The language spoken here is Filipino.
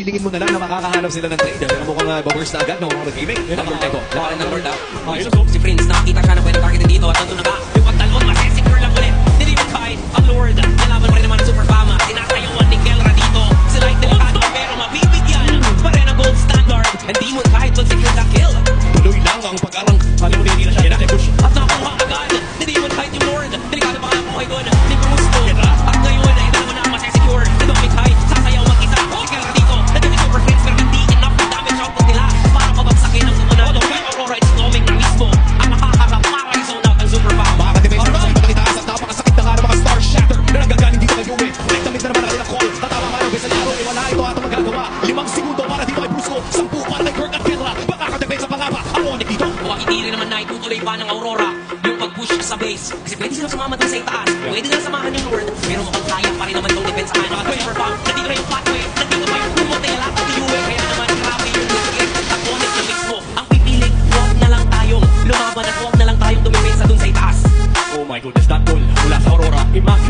Hilingin mo na lang na makakahanap sila ng trader. Pero mukhang baburst na agad, no? Gaming. Number 10 ko. Baka ng Lord Si Prince, nakakita siya na pwede targetin dito. At nandun na ba? Yung pagtalon, masesecure lang ulit. Hindi mo kahit ang Lord. Nalaman mo rin naman ang super fama. Tinatayawan ni Kelra dito. Sila ay delikado pero mabibigyan pa rin ang gold standard. Hindi mo kahit mag-secure ka kill. Tuloy lang ang pag-arang. Alam mo, hindi na siya. Yan natin push. At nakuha agad. Hindi mo kahit yung Lord. Delikado pa nga buhay doon. Hindi mo gusto. At ngayon ay dalawa na ang masesecure. Ito ang high. Sasayaw mag-isa. Si Kelra dito. Nandun yung super friends pero hindi enough na damage output nila para pabagsakin ang sumunod. Kaya Aurora is coming na mismo. Ang nakaharap para i-zone out ang super fama. Mga ka-defense sa ibang itaas at napakasakit na nga ng mga star shatter na nanggagaling dito kay Yue. Nagdamit na naman ang kanilang call. Tatama nga ng Besalaro. Wala ito at ang magagawa. 5 segundo para dito kay Brusco. 10 para kay Kirk at Kelra. Baka ka-defense pa nga ba? Ang Onyx dito. Mukhang hindi rin naman naitutuloy pa ng Aurora yung pag-push sa base. Kasi pwede silang sumama dun sa itaas. Pwede nila samahan yung Lord. Pero mukhang kaya pa rin naman itong defense sa mga super fam. Nandito na yung pathway. Nandito pa yung pumunta yung lahat ni Yue. Kaya naman grabe yung nag-get at Onyx na mismo. Ang pipiling, huwag na lang tayong lumaban at huwag na lang tayong dumipinsa dun sa itaas. Oh my goodness, that goal mula sa Aurora. Immaculate.